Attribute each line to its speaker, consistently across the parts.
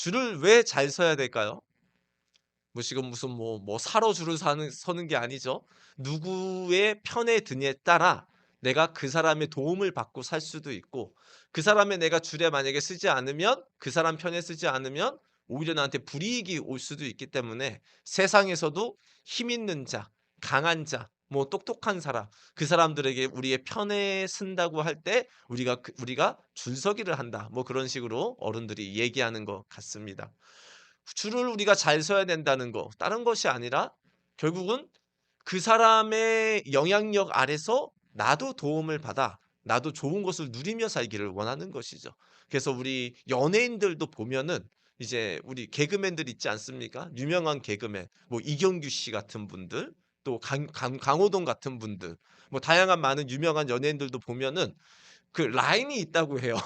Speaker 1: 줄을 왜 잘 서야 될까요? 뭐 지금 무슨 사러 줄을 서는 게 아니죠. 누구의 편에 드냐에 따라 내가 그 사람의 도움을 받고 살 수도 있고, 그 사람의 내가 줄에 만약에 쓰지 않으면, 그 사람 편에 쓰지 않으면 오히려 나한테 불이익이 올 수도 있기 때문에, 세상에서도 힘 있는 자, 강한 자, 똑똑한 사람, 그 사람들에게 우리의 편에 쓴다고 할 때 우리가 줄서기를 한다. 그런 식으로 어른들이 얘기하는 것 같습니다. 줄을 우리가 잘 서야 된다는 거, 다른 것이 아니라 결국은 그 사람의 영향력 아래서 나도 도움을 받아 나도 좋은 것을 누리며 살기를 원하는 것이죠. 그래서 우리 연예인들도 보면은 이제 우리 개그맨들 있지 않습니까? 유명한 개그맨 이경규 씨 같은 분들, 또 강호동 같은 분들, 다양한 많은 유명한 연예인들도 보면은 그 라인이 있다고 해요.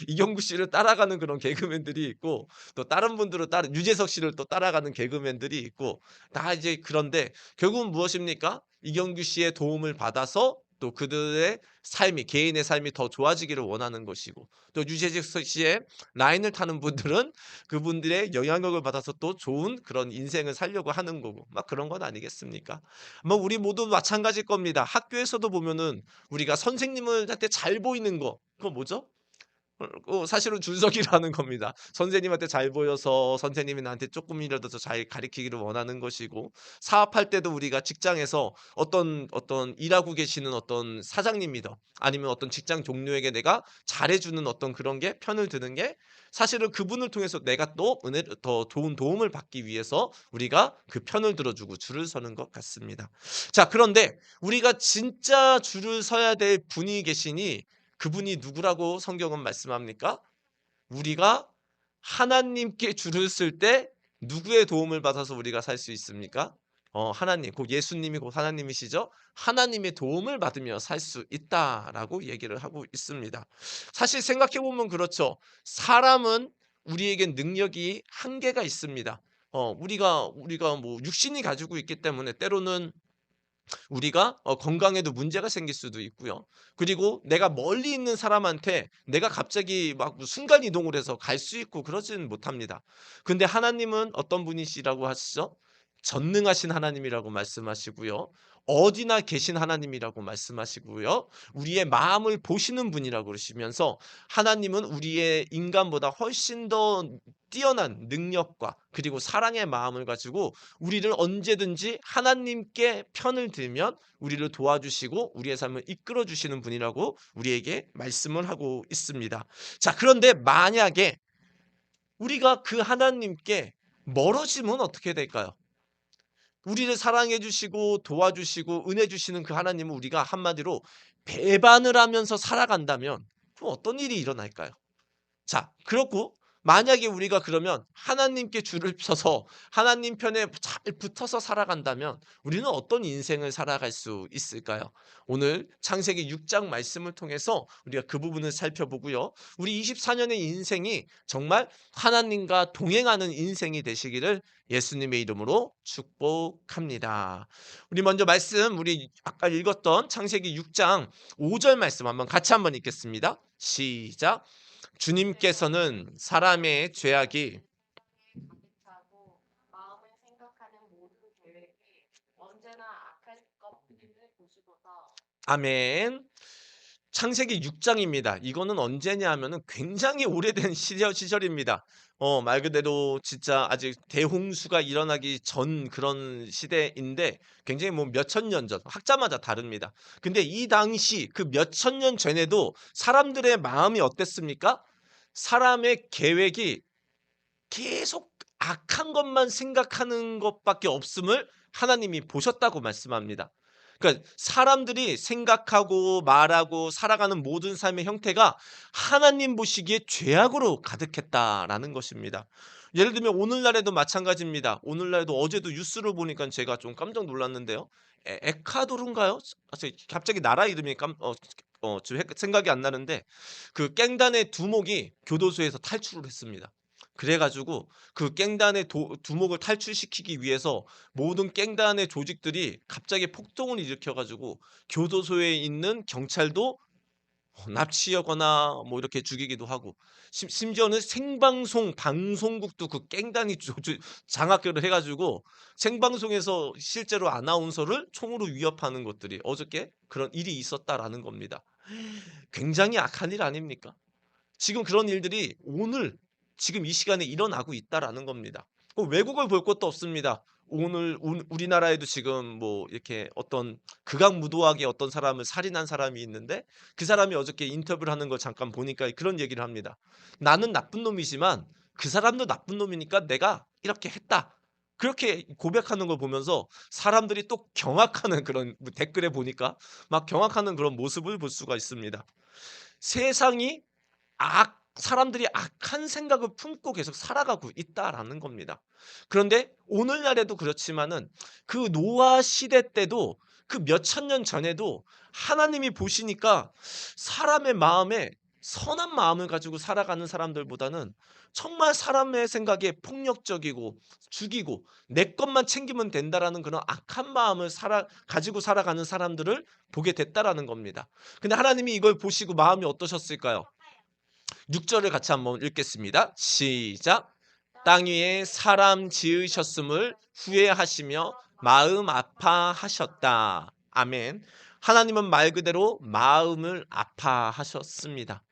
Speaker 1: 이경구 씨를 따라가는 그런 개그맨들이 있고, 또 다른 분들은 따라 유재석 씨를 또 따라가는 개그맨들이 있고, 다 이제 그런데 결국은 무엇입니까? 이경규 씨의 도움을 받아서 또 그들의 삶이, 개인의 삶이 더 좋아지기를 원하는 것이고, 또 유재석 씨의 라인을 타는 분들은 그분들의 영향력을 받아서 또 좋은 그런 인생을 살려고 하는 거고, 막 그런 건 아니겠습니까? 우리 모두 마찬가지일 겁니다. 학교에서도 보면은 우리가 선생님을 한테 잘 보이는 거, 그거 뭐죠? 사실은 준석이라는 겁니다. 선생님한테 잘 보여서 선생님이 나한테 쪼끔이라도 더 잘 가르치기를 원하는 것이고, 사업할 때도 우리가 직장에서 어떤 일하고 계시는 어떤 사장님이든 아니면 어떤 직장 동료에게 내가 잘해 주는 어떤 그런 게, 편을 드는 게 사실은 그분을 통해서 내가 또 더 좋은 도움을 받기 위해서 우리가 그 편을 들어 주고 줄을 서는 것 같습니다. 자, 그런데 우리가 진짜 줄을 서야 될 분이 계시니, 그분이 누구라고 성경은 말씀합니까? 우리가 하나님께 줄을 쓸 때 누구의 도움을 받아서 우리가 살 수 있습니까? 하나님, 곧 예수님이 곧 하나님이시죠. 하나님의 도움을 받으며 살 수 있다라고 얘기를 하고 있습니다. 사실 생각해 보면 그렇죠. 사람은 우리에겐 능력이 한계가 있습니다. 우리가 육신이 가지고 있기 때문에 때로는 우리가 건강에도 문제가 생길 수도 있고요. 그리고 내가 멀리 있는 사람한테 내가 갑자기 막 순간 이동을 해서 갈 수 있고 그러지는 못합니다. 근데 하나님은 어떤 분이시라고 하시죠? 전능하신 하나님이라고 말씀하시고요. 어디나 계신 하나님이라고 말씀하시고요. 우리의 마음을 보시는 분이라고 그러시면서, 하나님은 우리의 인간보다 훨씬 더 뛰어난 능력과 그리고 사랑의 마음을 가지고 우리를 언제든지 하나님께 편을 들면 우리를 도와주시고 우리의 삶을 이끌어 주시는 분이라고 우리에게 말씀을 하고 있습니다. 자, 그런데 만약에 우리가 그 하나님께 멀어지면 어떻게 될까요? 우리를 사랑해 주시고 도와주시고 은혜 주시는 그 하나님을 우리가 한마디로 배반을 하면서 살아간다면, 그럼 어떤 일이 일어날까요? 자, 그렇고 만약에 우리가 그러면 하나님께 줄을 펴서 하나님 편에 잘 붙어서 살아간다면 우리는 어떤 인생을 살아갈 수 있을까요? 오늘 창세기 6장 말씀을 통해서 우리가 그 부분을 살펴보고요. 우리 24년의 인생이 정말 하나님과 동행하는 인생이 되시기를 예수님의 이름으로 축복합니다. 우리 먼저 우리 아까 읽었던 창세기 6장 5절 말씀 한번 읽겠습니다. 시작. 주님께서는 사람의 죄악이
Speaker 2: 가득하고 마음을 생각하는 모든 계획이 언제나 악할 것임을 보시고서.
Speaker 1: 아멘. 창세기 6 장입니다. 이거는 언제냐 하면은 굉장히 오래된 시절입니다. 말 그대로 진짜 아직 대홍수가 일어나기 전 그런 시대인데, 굉장히 몇천 년 전, 학자마다 다릅니다. 근데 이 당시 그 몇천 년 전에도 사람들의 마음이 어땠습니까? 사람의 계획이 계속 악한 것만 생각하는 것밖에 없음을 하나님이 보셨다고 말씀합니다. 그러니까 사람들이 생각하고 말하고 살아가는 모든 삶의 형태가 하나님 보시기에 죄악으로 가득했다라는 것입니다. 예를 들면 오늘날에도 마찬가지입니다. 오늘날에도 어제도 뉴스를 보니까 제가 좀 깜짝 놀랐는데요. 에콰도르인가요? 갑자기 나라 이름이 지금 생각이 안 나는데, 그 갱단의 두목이 교도소에서 탈출을 했습니다. 그래 가지고 그 갱단의 두목을 탈출시키기 위해서 모든 갱단의 조직들이 갑자기 폭동을 일으켜 가지고 교도소에 있는 경찰도 납치하거나 뭐 이렇게 죽이기도 하고 심지어는 생방송 방송국도 그 깽단이 장악을 해 가지고 생방송에서 실제로 아나운서를 총으로 위협하는 것들이 어저께 그런 일이 있었다라는 겁니다. 굉장히 악한 일 아닙니까? 지금 그런 일들이 오늘 지금 이 시간에 일어나고 있다라는 겁니다. 외국을 볼 것도 없습니다. 오늘 우리나라에도 지금 뭐 이렇게 어떤 극악무도하게 어떤 사람을 살인한 사람이 있는데 그 사람이 어저께 인터뷰를 하는 걸 잠깐 보니까 그런 얘기를 합니다. "나는 나쁜 놈이지만 그 사람도 나쁜 놈이니까 내가 이렇게 했다." 그렇게 고백하는 걸 보면서 사람들이 또 경악하는 그런 뭐 댓글에 보니까 막 경악하는 그런 모습을 볼 수가 있습니다. 세상이 사람들이 악한 생각을 품고 계속 살아가고 있다라는 겁니다. 그런데 오늘날에도 그렇지만은 그 노아 시대 때도 그 몇천 년 전에도 하나님이 보시니까 사람의 마음에 선한 마음을 가지고 살아가는 사람들보다는 정말 사람의 생각에 폭력적이고 죽이고 내 것만 챙기면 된다라는 그런 악한 마음을 가지고 살아가는 사람들을 보게 됐다라는 겁니다. 근데 하나님이 이걸 보시고 마음이 어떠셨을까요? 6 절을 같이 한번 읽겠습니다. 시작. 땅 위에 사람 지으셨음을 후회하시며 마음 아파하셨다. 아멘. 하나님은 말 그대로 마음을 아파하셨습니다.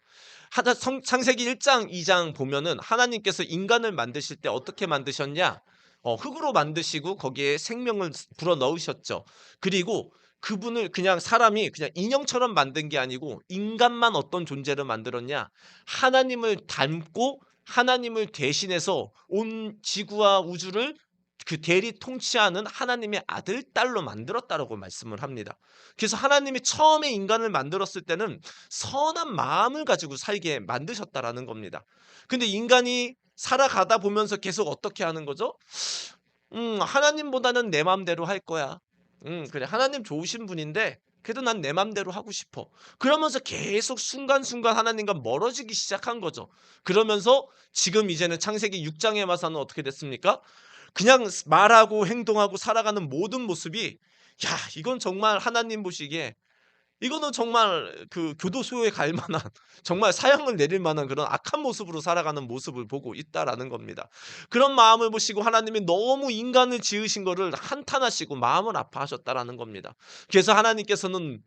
Speaker 1: 창세기 1장, 2장 보면은 하나님께서 인간을 만드실 때 어떻게 만드셨냐? 흙으로 만드시고 거기에 생명을 불어 넣으셨죠. 그리고 그분을 그냥 사람이 그냥 인형처럼 만든 게 아니고 인간만 어떤 존재를 만들었냐? 하나님을 닮고 하나님을 대신해서 온 지구와 우주를 그 대리 통치하는 하나님의 아들, 딸로 만들었다라고 말씀을 합니다. 그래서 하나님이 처음에 인간을 만들었을 때는 선한 마음을 가지고 살게 만드셨다라는 겁니다. 근데 인간이 살아가다 보면서 계속 어떻게 하는 거죠? 하나님보다는 내 맘대로 할 거야. 그래. 하나님 좋으신 분인데 그래도 난 내 맘대로 하고 싶어. 그러면서 계속 순간순간 하나님과 멀어지기 시작한 거죠. 그러면서 지금 이제는 창세기 6 장에 와서는 어떻게 됐습니까? 그냥 말하고 행동하고 살아가는 모든 모습이 야 이건 정말 하나님 보시기에 이거는 정말 그 교도소에 갈 만한 정말 사형을 내릴 만한 그런 악한 모습으로 살아가는 모습을 보고 있다라는 겁니다. 그런 마음을 보시고 하나님이 너무 인간을 지으신 거를 한탄하시고 마음을 아파하셨다라는 겁니다. 그래서 하나님께서는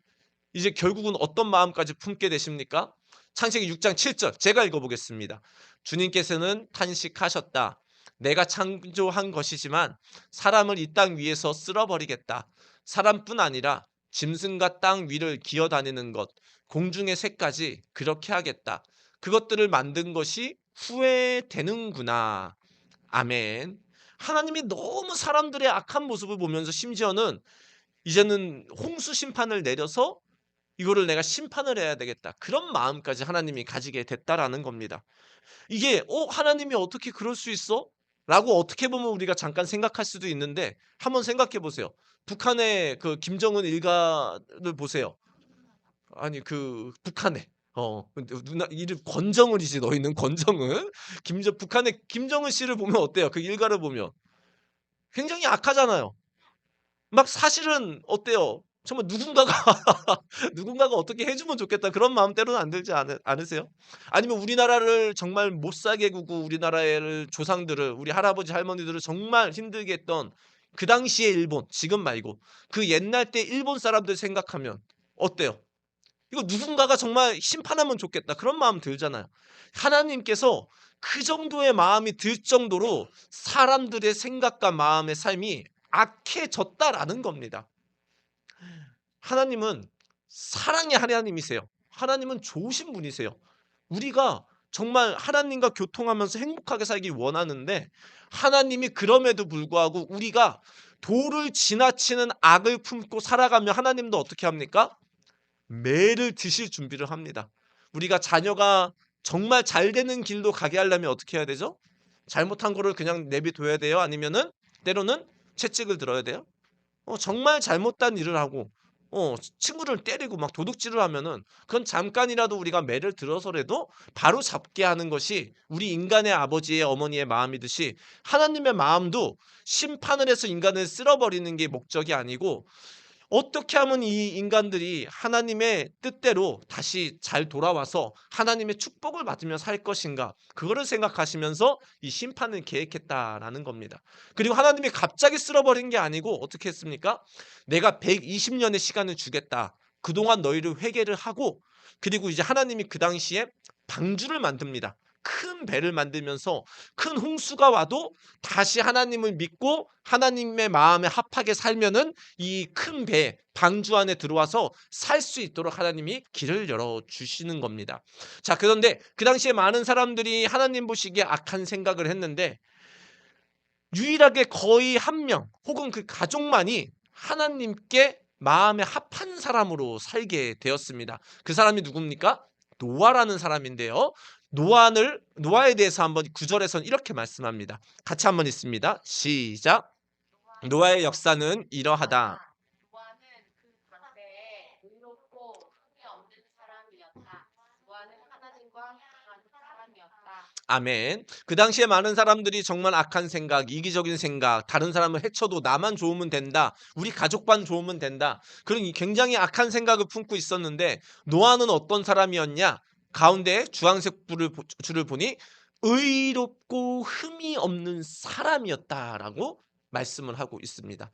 Speaker 1: 이제 결국은 어떤 마음까지 품게 되십니까? 창세기 6장 7절 제가 읽어보겠습니다. 주님께서는 탄식하셨다. 내가 창조한 것이지만 사람을 이 땅 위에서 쓸어버리겠다. 사람뿐 아니라 짐승과 땅 위를 기어다니는 것, 공중의 새까지 그렇게 하겠다. 그것들을 만든 것이 후회되는구나. 아멘. 하나님이 너무 사람들의 악한 모습을 보면서 심지어는 이제는 홍수 심판을 내려서 이거를 내가 심판을 해야 되겠다. 그런 마음까지 하나님이 가지게 됐다라는 겁니다. 이게 하나님이 어떻게 그럴 수 있어? 라고 어떻게 보면 우리가 잠깐 생각할 수도 있는데 한번 생각해 보세요. 북한의 그 김정은 일가를 보세요. 아니 그 북한에 근데 누나 이름 권정은이지 너희는 권정은. 북한의 김정은 씨를 보면 어때요? 그 일가를 보면 굉장히 악하잖아요. 막 사실은 어때요? 정말 누군가가 누군가가 어떻게 해 주면 좋겠다 그런 마음 때로는 안 들지 않으세요? 아니면 우리나라를 정말 못 살게 구고 우리나라의 조상들을 우리 할아버지 할머니들을 정말 힘들게 했던 그 당시의 일본 지금 말고 그 옛날 때 일본 사람들 생각하면 어때요? 이거 누군가가 정말 심판하면 좋겠다 그런 마음 들잖아요. 하나님께서 그 정도의 마음이 들 정도로 사람들의 생각과 마음의 삶이 악해졌다라는 겁니다. 하나님은 사랑의 하나님이세요. 하나님은 좋으신 분이세요. 우리가 정말 하나님과 교통하면서 행복하게 살기 원하는데 하나님이 그럼에도 불구하고 우리가 도를 지나치는 악을 품고 살아가면 하나님도 어떻게 합니까? 매를 드실 준비를 합니다. 우리가 자녀가 정말 잘 되는 길로 가게 하려면 어떻게 해야 되죠? 잘못한 거를 그냥 내비둬야 돼요? 아니면은 때로는 채찍을 들어야 돼요? 정말 잘못된 일을 하고 친구를 때리고 막 도둑질을 하면은 그건 잠깐이라도 우리가 매를 들어서라도 바로잡게 하는 것이 우리 인간의 아버지의 어머니의 마음이듯이 하나님의 마음도 심판을 해서 인간을 쓸어버리는 게 목적이 아니고 어떻게 하면 이 인간들이 하나님의 뜻대로 다시 잘 돌아와서 하나님의 축복을 받으며 살 것인가? 그거를 생각하시면서 이 심판을 계획했다라는 겁니다. 그리고 하나님이 갑자기 쓸어버린 게 아니고 어떻게 했습니까? 내가 120년의 시간을 주겠다. 그동안 너희를 회개를 하고, 그리고 이제 하나님이 그 당시에 방주를 만듭니다. 큰 배를 만들면서 큰 홍수가 와도 다시 하나님을 믿고 하나님의 마음에 합하게 살면은 이 큰 배, 방주 안에 들어와서 살 수 있도록 하나님이 길을 열어 주시는 겁니다. 자, 그런데 그 당시에 많은 사람들이 하나님 보시기에 악한 생각을 했는데, 유일하게 거의 한 명 혹은 그 가족만이 하나님께 마음에 합한 사람으로 살게 되었습니다. 그 사람이 누굽니까? 노아라는 사람인데요. 노아에 대해서 한번 9절에서는 이렇게 말씀합니다. 같이 한번 읽습니다. 시작. 노아의 역사는 이러하다.
Speaker 2: 노아는 그 당대에 의롭고 흠이 없는 사람이었다. 노아는 하나님과 사랑하는 사람이었다.
Speaker 1: 아멘. 그 당시에 많은 사람들이 정말 악한 생각, 이기적인 생각, 다른 사람을 해쳐도 나만 좋으면 된다, 우리 가족만 좋으면 된다, 그런 굉장히 악한 생각을 품고 있었는데, 노아는 어떤 사람이었냐? 가운데 주황색 줄을 보니 의롭고 흠이 없는 사람이었다라고 말씀을 하고 있습니다.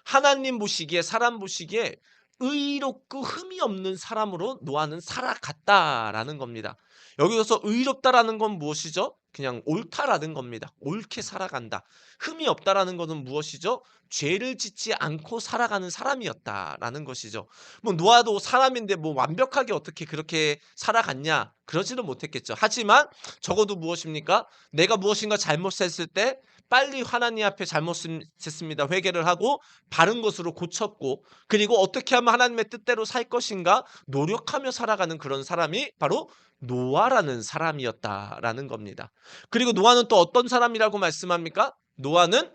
Speaker 1: 하나님 보시기에, 사람 보시기에 의롭고 흠이 없는 사람으로 노아는 살아갔다라는 겁니다. 여기서 의롭다라는 건 무엇이죠? 그냥 옳다라는 겁니다. 옳게 살아간다. 흠이 없다라는 것은 무엇이죠? 죄를 짓지 않고 살아가는 사람이었다라는 것이죠. 뭐 노아도 사람인데 뭐 완벽하게 어떻게 그렇게 살아갔냐? 그러지는 못했겠죠. 하지만 적어도 무엇입니까? 내가 무엇인가 잘못했을 때 빨리 하나님 앞에 잘못했습니다, 회개를 하고 바른 것으로 고쳤고, 그리고 어떻게 하면 하나님의 뜻대로 살 것인가 노력하며 살아가는 그런 사람이 바로 노아라는 사람이었다라는 겁니다. 그리고 노아는 또 어떤 사람이라고 말씀합니까? 노아는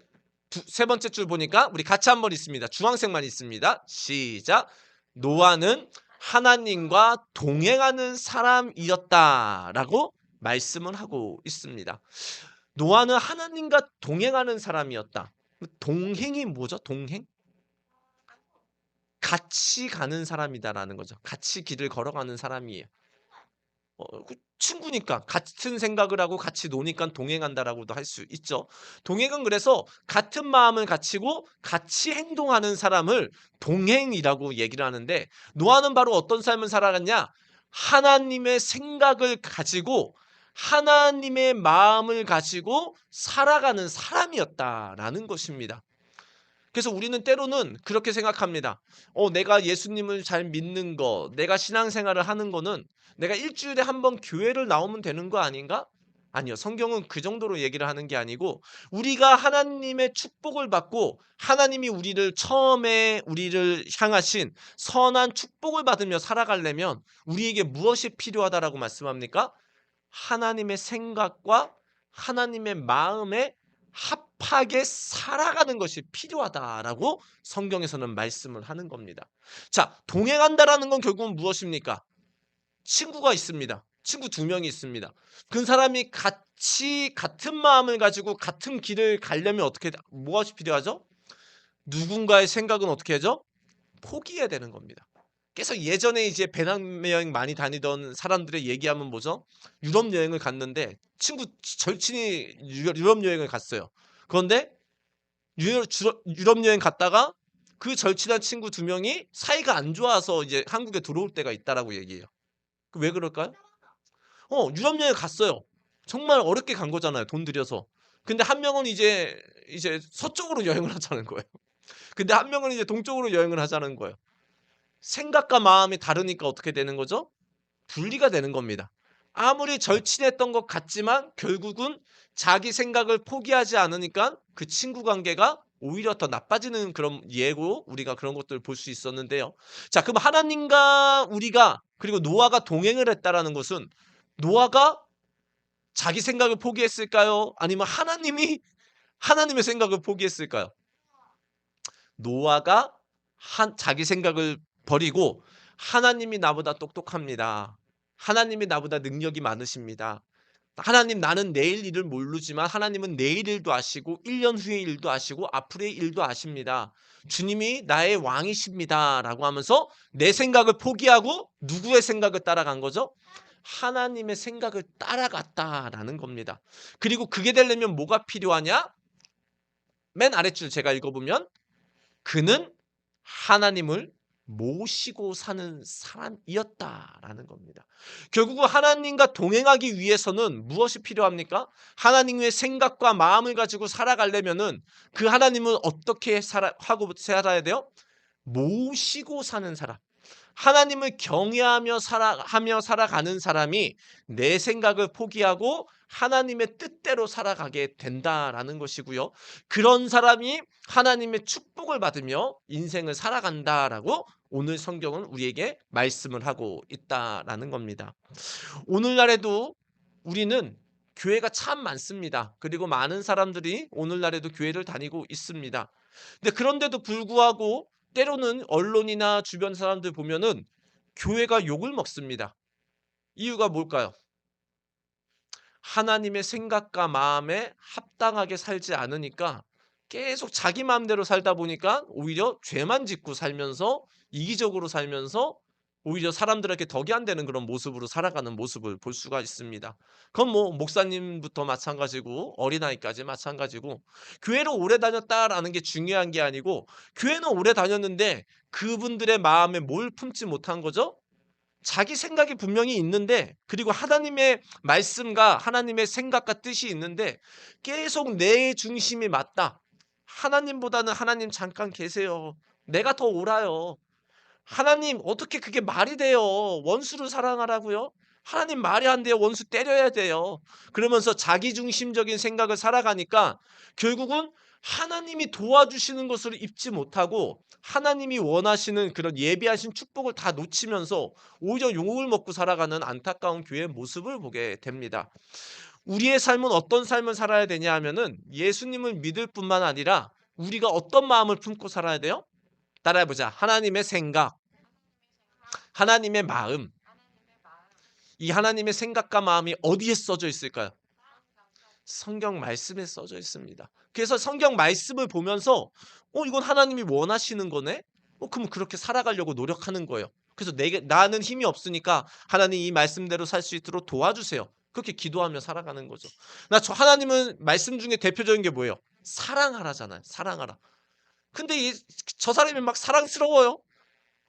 Speaker 1: 세 번째 줄 보니까 우리 같이 한번 읽습니다. 주황색만 있습니다. 시작. 노아는 하나님과 동행하는 사람이었다라고 말씀을 하고 있습니다. 노아는 하나님과 동행하는 사람이었다. 동행이 뭐죠? 동행? 같이 가는 사람이다라는 거죠. 같이 길을 걸어가는 사람이에요. 그 친구니까 같은 생각을 하고 같이 노니까 동행한다라고도 할 수 있죠. 동행은 그래서 같은 마음을 가지고 같이 행동하는 사람을 동행이라고 얘기를 하는데, 노아는 바로 어떤 삶을 살아갔냐? 하나님의 생각을 가지고 하나님의 마음을 가지고 살아가는 사람이었다라는 것입니다. 그래서 우리는 때로는 그렇게 생각합니다. 내가 예수님을 잘 믿는 거, 내가 신앙생활을 하는 거는 내가 일주일에 한 번 교회를 나오면 되는 거 아닌가? 아니요. 성경은 그 정도로 얘기를 하는 게 아니고, 우리가 하나님의 축복을 받고 하나님이 우리를 처음에 우리를 향하신 선한 축복을 받으며 살아가려면 우리에게 무엇이 필요하다라고 말씀합니까? 하나님의 생각과 하나님의 마음에 합하게 살아가는 것이 필요하다라고 성경에서는 말씀을 하는 겁니다. 자, 동행한다라는 건 결국은 무엇입니까? 친구가 있습니다. 친구 두 명이 있습니다. 그 사람이 같이 같은 마음을 가지고 같은 길을 가려면 무엇이 필요하죠? 누군가의 생각은 어떻게 하죠? 포기해야 되는 겁니다. 그래서 예전에 이제 배낭여행 많이 다니던 사람들의 얘기하면 뭐죠? 유럽 여행을 갔는데 절친이 유럽 여행을 갔어요. 그런데 유럽 여행 갔다가 그 절친한 친구 두 명이 사이가 안 좋아서 이제 한국에 들어올 때가 있다라고 얘기해요. 왜 그럴까요? 유럽 여행 갔어요. 정말 어렵게 간 거잖아요, 돈 들여서. 근데 한 명은 이제 서쪽으로 여행을 하자는 거예요. 근데 한 명은 이제 동쪽으로 여행을 하자는 거예요. 생각과 마음이 다르니까 어떻게 되는 거죠? 분리가 되는 겁니다. 아무리 절친했던 것 같지만 결국은 자기 생각을 포기하지 않으니까 그 친구 관계가 오히려 더 나빠지는 그런 예고, 우리가 그런 것들을 볼 수 있었는데요. 자, 그럼 하나님과 우리가, 그리고 노아가 동행을 했다라는 것은, 노아가 자기 생각을 포기했을까요? 아니면 하나님의 생각을 포기했을까요? 노아가 자기 생각을 버리고, 하나님이 나보다 똑똑합니다, 하나님이 나보다 능력이 많으십니다, 하나님 나는 내일 일을 모르지만 하나님은 내일 일도 아시고 1년 후의 일도 아시고 앞으로의 일도 아십니다. 주님이 나의 왕이십니다. 라고 하면서 내 생각을 포기하고 누구의 생각을 따라간 거죠? 하나님의 생각을 따라갔다라는 겁니다. 그리고 그게 되려면 뭐가 필요하냐? 맨 아랫줄 제가 읽어보면 그는 하나님을 모시고 사는 사람이었다라는 겁니다. 결국은 하나님과 동행하기 위해서는 무엇이 필요합니까? 하나님의 생각과 마음을 가지고 살아가려면은 그 하나님은 어떻게 하고 살아야 돼요? 모시고 사는 사람. 하나님을 경외하며 살아가는 사람이 내 생각을 포기하고 하나님의 뜻대로 살아가게 된다라는 것이고요. 그런 사람이 하나님의 축복을 받으며 인생을 살아간다라고 오늘 성경은 우리에게 말씀을 하고 있다라는 겁니다. 오늘날에도 우리는 교회가 참 많습니다. 그리고 많은 사람들이 오늘날에도 교회를 다니고 있습니다. 근데 그런데도 불구하고 때로는 언론이나 주변 사람들 보면은 교회가 욕을 먹습니다. 이유가 뭘까요? 하나님의 생각과 마음에 합당하게 살지 않으니까 계속 자기 마음대로 살다 보니까 오히려 죄만 짓고 살면서 이기적으로 살면서 오히려 사람들에게 덕이 안 되는 그런 모습으로 살아가는 모습을 볼 수가 있습니다. 그건 뭐 목사님부터 마찬가지고 어린아이까지 마찬가지고 교회를 오래 다녔다라는 게 중요한 게 아니고 교회는 오래 다녔는데 그분들의 마음에 뭘 품지 못한 거죠? 자기 생각이 분명히 있는데 그리고 하나님의 말씀과 하나님의 생각과 뜻이 있는데 계속 내 중심이 맞다. 하나님보다는 하나님 잠깐 계세요. 내가 더 옳아요. 하나님 어떻게 그게 말이 돼요. 원수를 사랑하라고요? 하나님 말이 안 돼요. 원수 때려야 돼요. 그러면서 자기중심적인 생각을 살아가니까 결국은 하나님이 도와주시는 것을 입지 못하고 하나님이 원하시는 그런 예비하신 축복을 다 놓치면서 오히려 욕을 먹고 살아가는 안타까운 교회의 모습을 보게 됩니다. 우리의 삶은 어떤 삶을 살아야 되냐 하면은 예수님을 믿을 뿐만 아니라 우리가 어떤 마음을 품고 살아야 돼요? 따라해보자. 하나님의 생각, 하나님의 마음, 이 하나님의 생각과 마음이 어디에 써져 있을까요? 성경 말씀에 써져 있습니다. 그래서 성경 말씀을 보면서 이건 하나님이 원하시는 거네? 그럼 그렇게 살아가려고 노력하는 거예요. 그래서 나는 힘이 없으니까 하나님 이 말씀대로 살 수 있도록 도와주세요. 그렇게 기도하며 살아가는 거죠. 하나님은 말씀 중에 대표적인 게 뭐예요? 사랑하라잖아요. 사랑하라. 근데 저 사람이 막 사랑스러워요?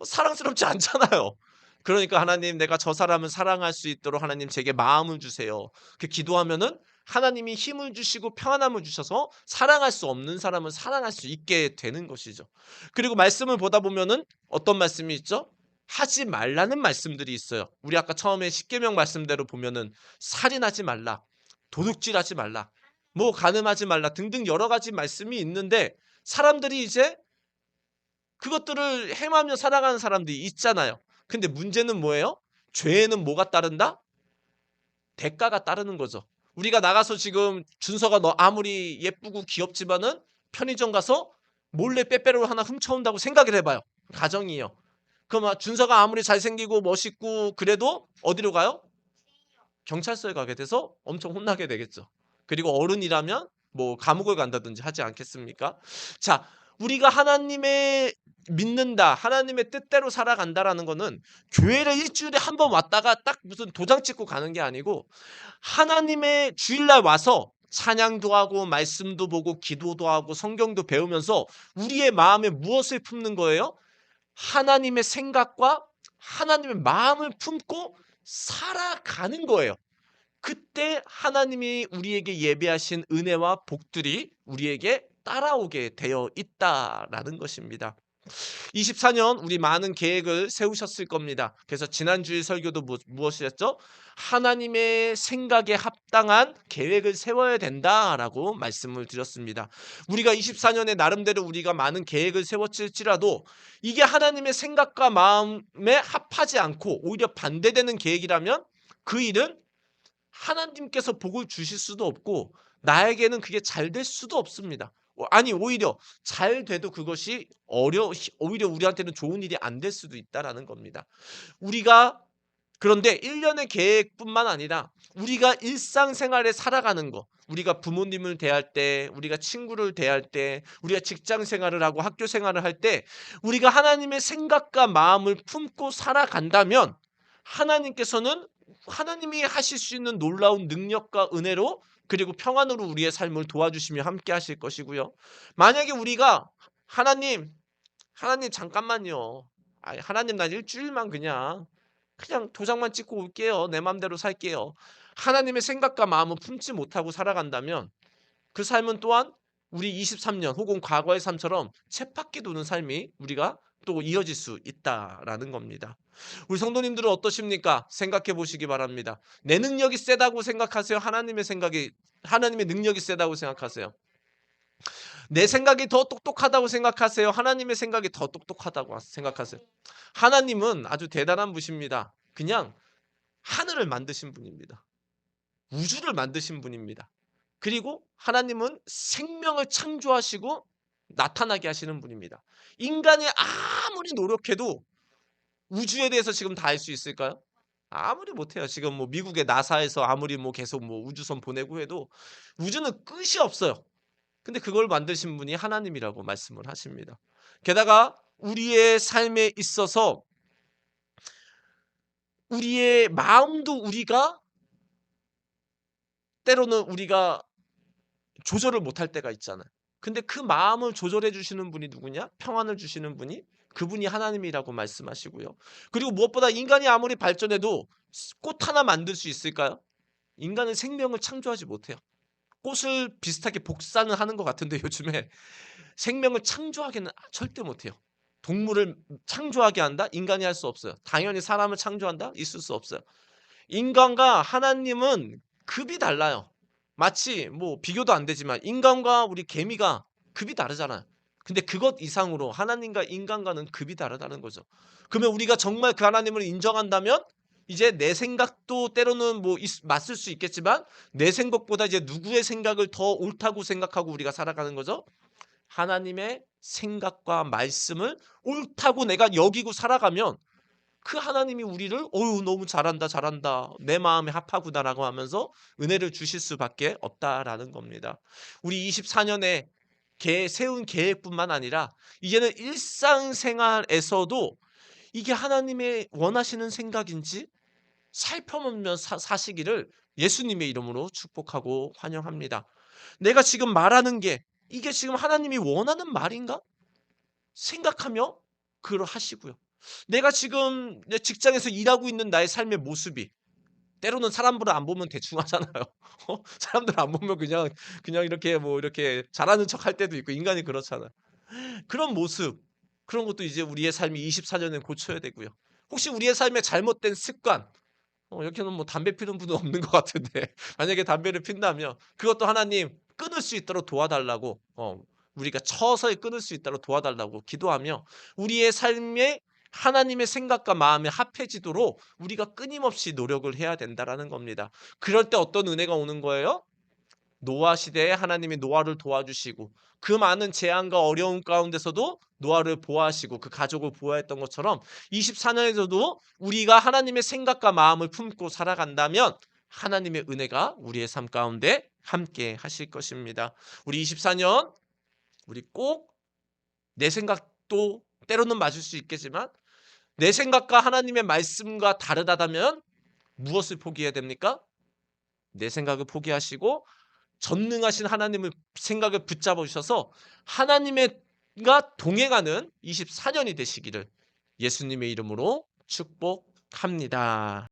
Speaker 1: 사랑스럽지 않잖아요. 그러니까 하나님 내가 저 사람을 사랑할 수 있도록 하나님 제게 마음을 주세요. 그 기도하면은 하나님이 힘을 주시고 평안함을 주셔서 사랑할 수 없는 사람을 사랑할 수 있게 되는 것이죠. 그리고 말씀을 보다 보면은 어떤 말씀이 있죠? 하지 말라는 말씀들이 있어요. 우리 아까 처음에 십계명 말씀대로 보면은 살인하지 말라, 도둑질하지 말라, 뭐 간음하지 말라 등등 여러 가지 말씀이 있는데 사람들이 이제 그것들을 행하며 살아가는 사람들이 있잖아요. 근데 문제는 뭐예요? 죄에는 뭐가 따른다? 대가가 따르는 거죠. 우리가 나가서 지금 준서가 너 아무리 예쁘고 귀엽지만은 편의점 가서 몰래 빼빼로 하나 훔쳐온다고 생각을 해봐요. 가정이요. 그럼 준서가 아무리 잘생기고 멋있고 그래도 어디로 가요? 경찰서에 가게 돼서 엄청 혼나게 되겠죠. 그리고 어른이라면 뭐 감옥을 간다든지 하지 않겠습니까? 자, 우리가 하나님의 믿는다, 하나님의 뜻대로 살아간다라는 거는 교회를 일주일에 한 번 왔다가 딱 무슨 도장 찍고 가는 게 아니고 하나님의 주일날 와서 찬양도 하고 말씀도 보고 기도도 하고 성경도 배우면서 우리의 마음에 무엇을 품는 거예요? 하나님의 생각과 하나님의 마음을 품고 살아가는 거예요. 그때 하나님이 우리에게 예비하신 은혜와 복들이 우리에게 따라오게 되어 있다라는 것입니다. 24년 우리 많은 계획을 세우셨을 겁니다. 그래서 지난주의 설교도 무엇이었죠? 하나님의 생각에 합당한 계획을 세워야 된다라고 말씀을 드렸습니다. 우리가 24년에 나름대로 우리가 많은 계획을 세웠을지라도 이게 하나님의 생각과 마음에 합하지 않고 오히려 반대되는 계획이라면 그 일은 하나님께서 복을 주실 수도 없고 나에게는 그게 잘 될 수도 없습니다. 아니 오히려 잘 돼도 그것이 오히려 우리한테는 좋은 일이 안 될 수도 있다라는 겁니다. 우리가 그런데 1년의 계획뿐만 아니라 우리가 일상생활에 살아가는 거, 우리가 부모님을 대할 때, 우리가 친구를 대할 때, 우리가 직장 생활을 하고 학교 생활을 할 때 우리가 하나님의 생각과 마음을 품고 살아간다면 하나님께서는 하나님이 하실 수 있는 놀라운 능력과 은혜로 그리고 평안으로 우리의 삶을 도와주시며 함께 하실 것이고요. 만약에 우리가 하나님, 하나님 잠깐만요. 아이, 하나님 난 일주일만 그냥 도장만 찍고 올게요. 내 맘대로 살게요. 하나님의 생각과 마음을 품지 못하고 살아간다면 그 삶은 또한 우리 23년 혹은 과거의 삶처럼 쳇바퀴 도는 삶이 우리가 또 이어질 수 있다라는 겁니다. 우리 성도님들은 어떠십니까? 생각해 보시기 바랍니다. 내 능력이 세다고 생각하세요? 하나님의 능력이 세다고 생각하세요? 내 생각이 더 똑똑하다고 생각하세요? 하나님의 생각이 더 똑똑하다고 생각하세요? 하나님은 아주 대단한 분이십니다. 그냥 하늘을 만드신 분입니다. 우주를 만드신 분입니다. 그리고 하나님은 생명을 창조하시고 나타나게 하시는 분입니다. 인간이 아무리 노력해도 우주에 대해서 지금 다 알 수 있을까요? 아무리 못해요. 지금 뭐 미국의 나사에서 아무리 뭐 계속 뭐 우주선 보내고 해도 우주는 끝이 없어요. 근데 그걸 만드신 분이 하나님이라고 말씀을 하십니다. 게다가 우리의 삶에 있어서 우리의 마음도 때로는 우리가 조절을 못할 때가 있잖아요. 근데 그 마음을 조절해 주시는 분이 누구냐? 평안을 주시는 분이 그분이 하나님이라고 말씀하시고요. 그리고 무엇보다 인간이 아무리 발전해도 꽃 하나 만들 수 있을까요? 인간은 생명을 창조하지 못해요. 꽃을 비슷하게 복사는 하는 것 같은데 요즘에 생명을 창조하기는 절대 못해요. 동물을 창조하게 한다? 인간이 할 수 없어요. 당연히 사람을 창조한다? 있을 수 없어요. 인간과 하나님은 급이 달라요. 마치 뭐 비교도 안 되지만 인간과 우리 개미가 급이 다르잖아요. 근데 그것 이상으로 하나님과 인간과는 급이 다르다는 거죠. 그러면 우리가 정말 그 하나님을 인정한다면 이제 내 생각도 때로는 맞을 수 있겠지만 내 생각보다 이제 누구의 생각을 더 옳다고 생각하고 우리가 살아가는 거죠? 하나님의 생각과 말씀을 옳다고 내가 여기고 살아가면 그 하나님이 우리를 어유 너무 잘한다 잘한다 내 마음에 합하구나라고 하면서 은혜를 주실 수밖에 없다라는 겁니다. 우리 24년에 세운 계획뿐만 아니라 이제는 일상생활에서도 이게 하나님의 원하시는 생각인지 살펴보며 사시기를 예수님의 이름으로 축복하고 환영합니다. 내가 지금 말하는 게 이게 지금 하나님이 원하는 말인가? 생각하며 그걸 하시고요. 내가 지금 내 직장에서 일하고 있는 나의 삶의 모습이 때로는 사람들을 안 보면 대충 하잖아요. 사람들 안 보면 그냥 이렇게 뭐 이렇게 잘하는 척 할 때도 있고 인간이 그렇잖아요. 그런 모습, 그런 것도 이제 우리의 삶이 24년에 고쳐야 되고요. 혹시 우리의 삶에 잘못된 습관, 여기는 뭐 담배 피우는 분은 없는 것 같은데 만약에 담배를 핀다면 그것도 하나님 끊을 수 있도록 도와달라고 우리가 서서히 끊을 수 있도록 도와달라고 기도하며 우리의 삶에 하나님의 생각과 마음에 합해지도록 우리가 끊임없이 노력을 해야 된다라는 겁니다. 그럴 때 어떤 은혜가 오는 거예요? 노아 시대에 하나님이 노아를 도와주시고 그 많은 재앙과 어려움 가운데서도 노아를 보호하시고 그 가족을 보호했던 것처럼 24년에서도 우리가 하나님의 생각과 마음을 품고 살아간다면 하나님의 은혜가 우리의 삶 가운데 함께 하실 것입니다. 우리 24년 우리 꼭 내 생각도 때로는 맞을 수 있겠지만 내 생각과 하나님의 말씀과 다르다면 무엇을 포기해야 됩니까? 내 생각을 포기하시고 전능하신 하나님의 생각을 붙잡아 주셔서 하나님과 동행하는 24년이 되시기를 예수님의 이름으로 축복합니다.